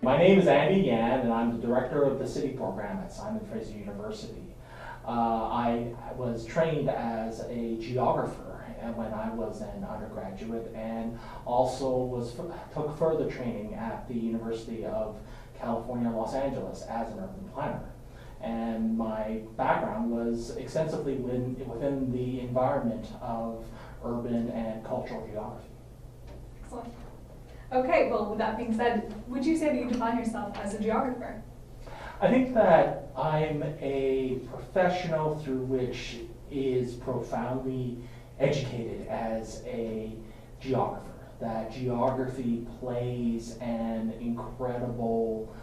My name is Andy Yan, and I'm the director of the City program at Simon Fraser University. I was trained as a geographer when I was an undergraduate, and also took further training at the University of California, Los Angeles as an urban planner. And my background was extensively within the environment of urban and cultural geography. Excellent. Okay, well, with that being said, would you say that you define yourself as a geographer? I think that I'm a professional through which is profoundly educated as a geographer. That geography plays an incredible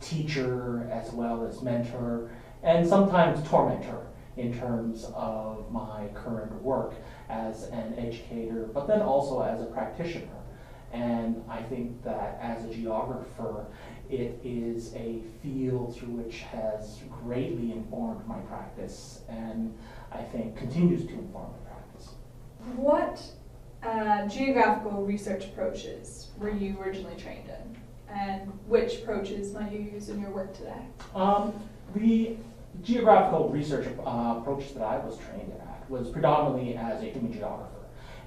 teacher as well as mentor and sometimes tormentor in terms of my current work as an educator, but then also as a practitioner. And I think that as a geographer, it is a field through which has greatly informed my practice, and I think continues to inform my practice. What geographical research approaches were you originally trained in? And which approaches might you use in your work today? The geographical research approach that I was trained at was predominantly as a human geographer.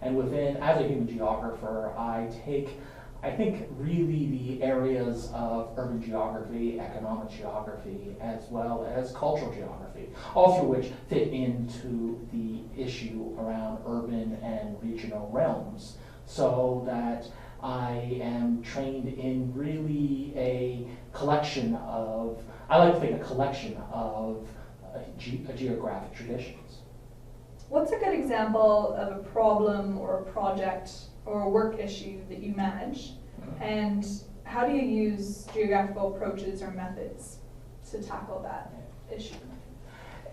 And as a human geographer, I think really the areas of urban geography, economic geography, as well as cultural geography, all through which fit into the issue around urban and regional realms, so that I am trained in really a collection of, I like to think a collection of geographic traditions. What's a good example of a problem or a project or a work issue that you manage? And how do you use geographical approaches or methods to tackle that issue?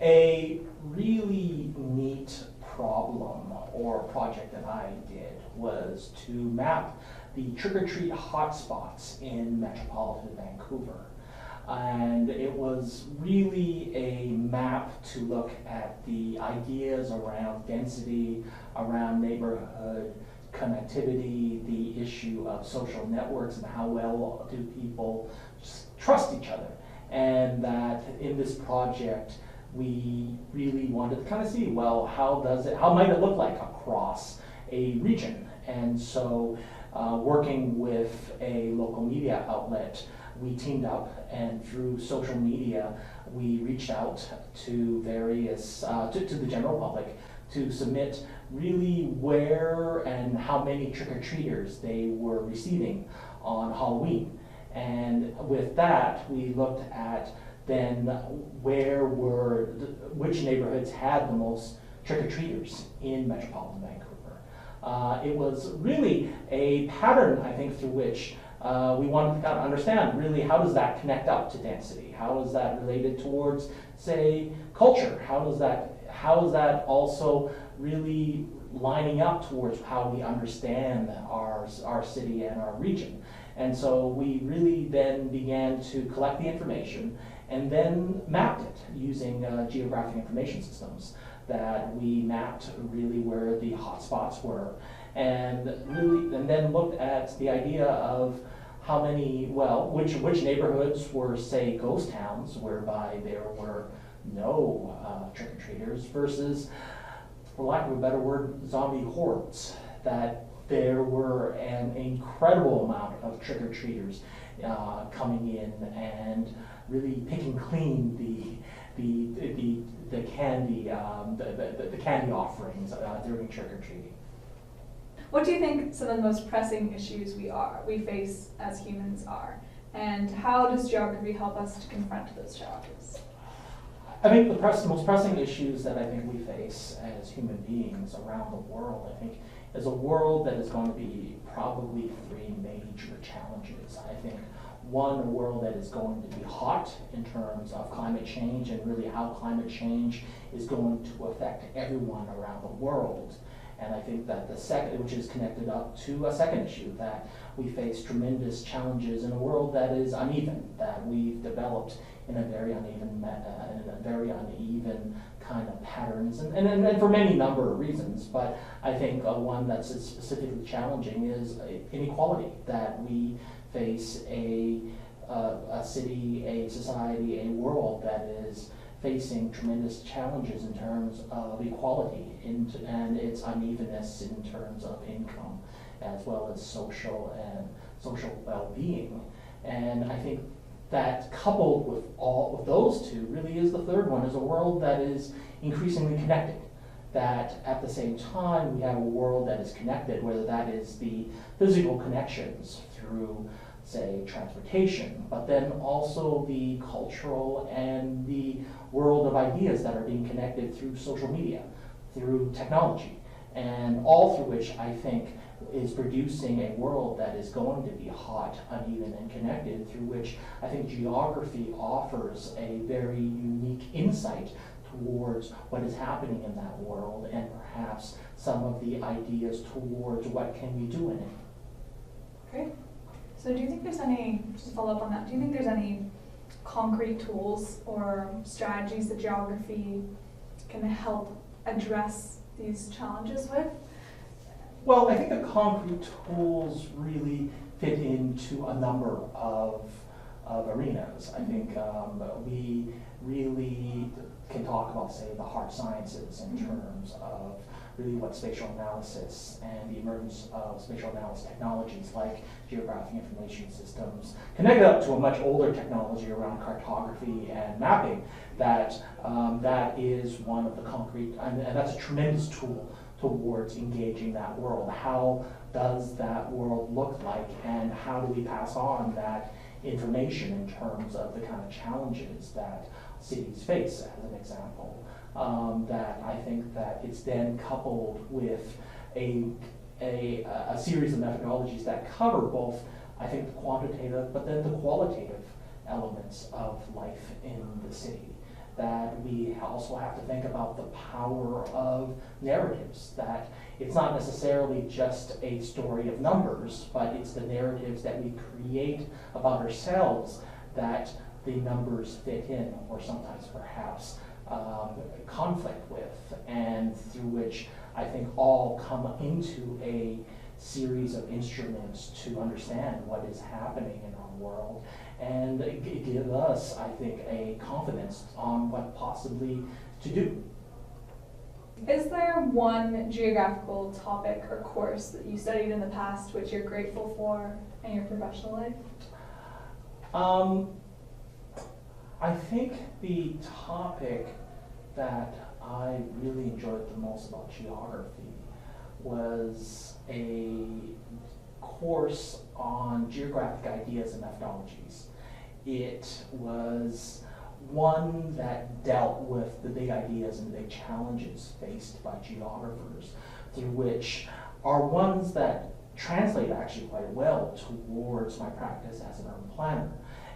A really neat problem or project that I did was to map the trick-or-treat hotspots in metropolitan Vancouver. And it was really a map to look at the ideas around density, around neighborhood connectivity, the issue of social networks and how well do people trust each other. And that in this project, we really wanted to kind of see, well, how might it look like across a region? And so working with a local media outlet, we teamed up, and through social media, we reached out to various, to the general public to submit really where and how many trick-or-treaters they were receiving on Halloween. And with that, we looked at then which neighborhoods had the most trick-or-treaters in metropolitan Vancouver. It was really a pattern, I think, through which we wanted to kind of understand really how does that connect up to density? How is that related towards, say, culture? How is that also really lining up towards how we understand our city and our region? And so we really then began to collect the information and then mapped it using geographic information systems. That we mapped really where the hotspots were, and then looked at the idea of how many, which neighborhoods were, say, ghost towns, whereby there were no trick-or-treaters, versus, for lack of a better word, zombie hordes, that there were an incredible amount of trick-or-treaters coming in and really picking clean the candy offerings during trick-or-treating. What do you think some of the most pressing issues we face as humans are? And how does geography help us to confront those challenges? I think the most pressing issues that I think we face as human beings around the world, I think, is a world that is going to be probably three major challenges. I think one, a world that is going to be hot in terms of climate change, and really how climate change is going to affect everyone around the world. And I think that the second, which is connected up to a second issue, that we face tremendous challenges in a world that is uneven, that we've developed in a very uneven kind of patterns, and for many number of reasons. But I think one that's specifically challenging is inequality, that we face a a city, a society, a world that is facing tremendous challenges in terms of equality and its unevenness in terms of income, as well as social well-being. And I think that coupled with all of those two really is the third one, is a world that is increasingly connected. That at the same time we have a world that is connected, whether that is the physical connections through, say, transportation, but then also the cultural and the world of ideas that are being connected through social media, through technology, and all through which I think is producing a world that is going to be hot, uneven, and connected, through which I think geography offers a very unique insight towards what is happening in that world, and perhaps some of the ideas towards what can we do in it. Great. So do you think there's any, just to follow up on that, do you think there's any concrete tools or strategies that geography can help address these challenges with? Well, I think the concrete tools really fit into a number of arenas. I think we really can talk about, say, the hard sciences in terms of really what spatial analysis and the emergence of spatial analysis technologies like geographic information systems, connected up to a much older technology around cartography and mapping, that is one of the concrete, and that's a tremendous tool towards engaging that world. How does that world look like, and how do we pass on that information in terms of the kind of challenges that cities face, as an example? That I think that it's then coupled with a series of methodologies that cover both, I think, the quantitative but then the qualitative elements of life in the city. That we also have to think about the power of narratives, that it's not necessarily just a story of numbers, but it's the narratives that we create about ourselves that the numbers fit in, or sometimes perhaps conflict with, and through which I think all come into a series of instruments to understand what is happening in our world, and give us, I think, a confidence on what possibly to do. Is there one geographical topic or course that you studied in the past which you're grateful for in your professional life? I think the topic that I really enjoyed the most about geography was a course on geographic ideas and methodologies. It was one that dealt with the big ideas and the big challenges faced by geographers, through which are ones that translate actually quite well towards my practice as an urban planner.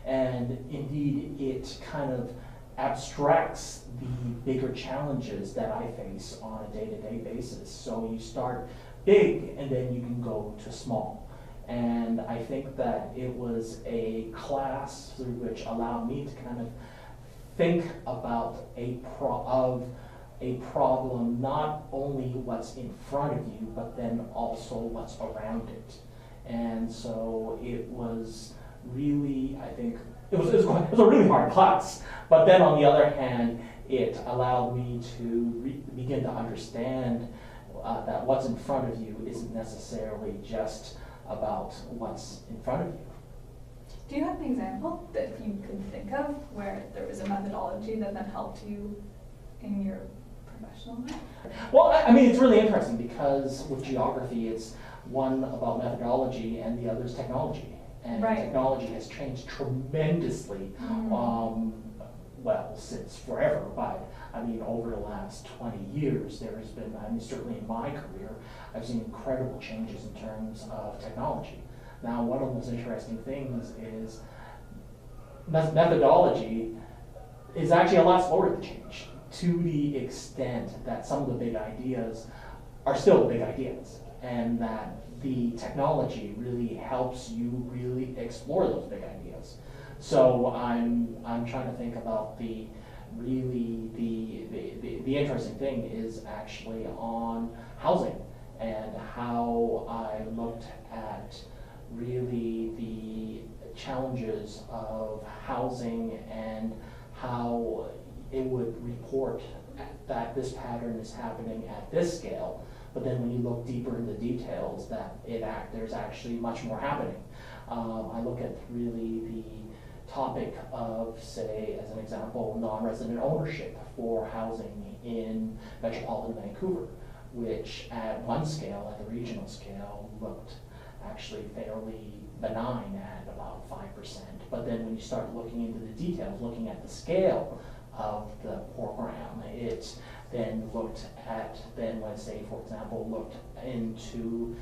And indeed, it kind of abstracts the bigger challenges that I face on a day-to-day basis. So you start big and then you can go to small. And I think that it was a class through which allowed me to kind of think about a problem, not only what's in front of you, but then also what's around it. And so it was really, I think, it was a really hard class. But then on the other hand, it allowed me to begin to understand that what's in front of you isn't necessarily just about what's in front of you. Do you have an example that you can think of where there was a methodology that then helped you in your professional life? Well, I mean, it's really interesting because with geography, it's one about methodology and the other is technology. And right. Technology has changed tremendously, well, since forever, but I mean, over the last 20 years, there has been, I mean, certainly in my career, I've seen incredible changes in terms of technology. Now, one of the most interesting things is methodology is actually a lot slower to change, to the extent that some of the big ideas are still big ideas, and that the technology really helps you really explore those big ideas. So I'm trying to think about the interesting thing is actually on housing, and how I looked at really the challenges of housing and how it would report that this pattern is happening at this scale. But then when you look deeper into the details, that there's actually much more happening. I look at really the topic of, say, as an example, non-resident ownership for housing in metropolitan Vancouver, which at one scale, at the regional scale, looked actually fairly benign at about 5%. But then when you start looking into the details, looking at the scale of the program, it then looked at, when say, for example, looked into,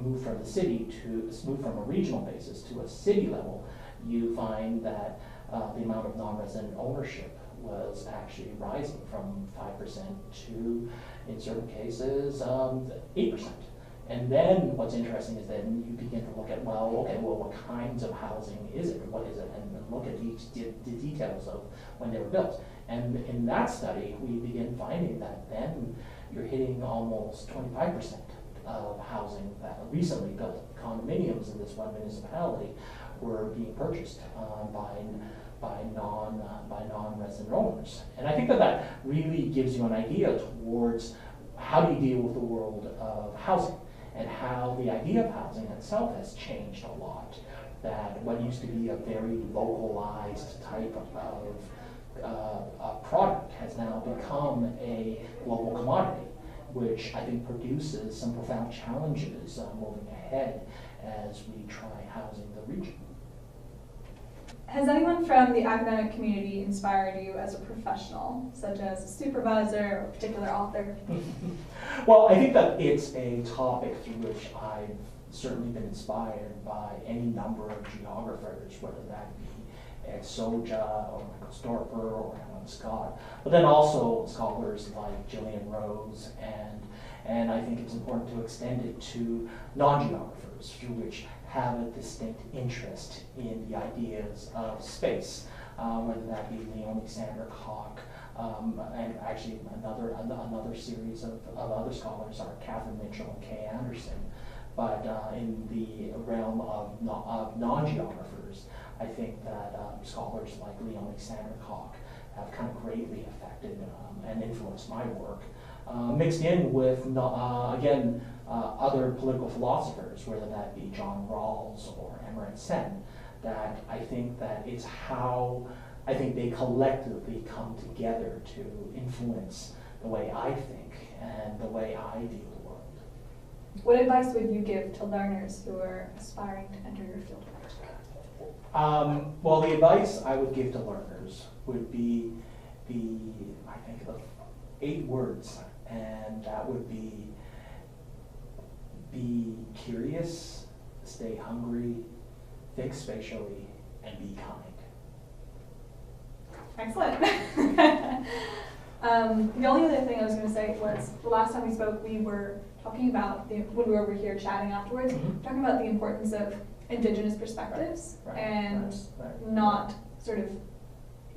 move from the city to, move from a regional basis to a city level, you find that the amount of non-resident ownership was actually rising from 5% to, in certain cases, 8%. And then what's interesting is then you begin to look at, what kinds of housing is it? What is it? And look at the details of when they were built. And in that study, we begin finding that then you're hitting almost 25% of housing that recently built condominiums in this one municipality were being purchased by non-resident owners. And I think that really gives you an idea towards how do you deal with the world of housing, and how the idea of housing itself has changed a lot. That what used to be a very localized type of product has now become a global commodity, which I think produces some profound challenges moving ahead as we try housing the region. Has anyone from the academic community inspired you as a professional, such as a supervisor or a particular author? Well, I think that it's a topic through which I've certainly been inspired by any number of geographers, whether that be Ed Soja or Michael Storper or Helen Scott, but then also scholars like Gillian Rose, and I think it's important to extend it to non-geographers, through which have a distinct interest in the ideas of space, whether that be Leonie Sandercock, and actually another series of other scholars are Catherine Mitchell and Kay Anderson. But in the realm of non-geographers, I think that scholars like Leonie Sandercock have kind of greatly affected and influenced my work. Mixed in with, again, other political philosophers, whether that be John Rawls or Amartya Sen, that I think that it's how I think they collectively come together to influence the way I think and the way I view the world. What advice would you give to learners who are aspiring to enter your field of work? Well, the advice I would give to learners would be the 8 words, and that would be curious, stay hungry, think spatially, and be kind. Excellent. The only other thing I was going to say was the last time we spoke, we were talking about, when we were over here chatting afterwards, talking about the importance of Indigenous perspectives, and not sort of,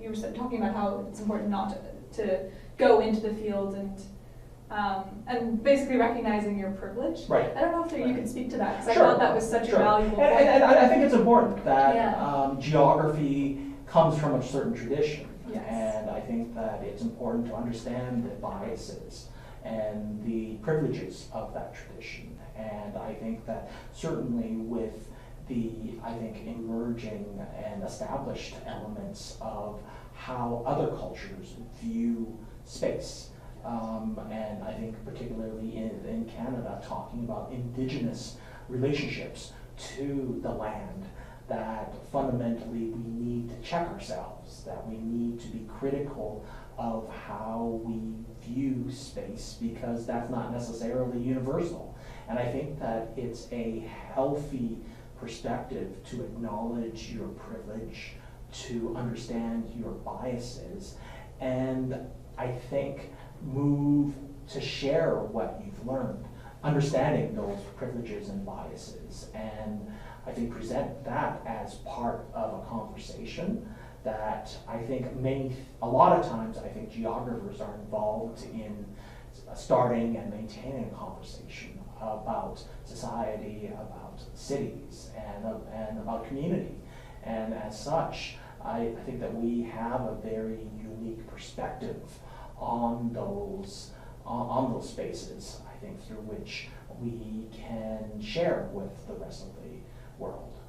you were talking about how it's important not to go into the field and basically recognizing your privilege. Right. I don't know if you could speak to that, because Sure. I thought that was such a valuable point. And I think it's important that geography comes from a certain tradition. Yes. And I think that it's important to understand the biases and the privileges of that tradition. And I think that certainly with the, emerging and established elements of how other cultures view space, and I think particularly in Canada, talking about Indigenous relationships to the land, that fundamentally we need to check ourselves, that we need to be critical of how we view space, because that's not necessarily universal. And I think that it's a healthy perspective to acknowledge your privilege, to understand your biases, and I think move to share what you've learned, understanding those privileges and biases, and I think present that as part of a conversation that I think a lot of times I think geographers are involved in starting and maintaining a conversation about society, about cities, and about community. And as such, I think that we have a very unique perspective on those spaces, I think, through which we can share with the rest of the world.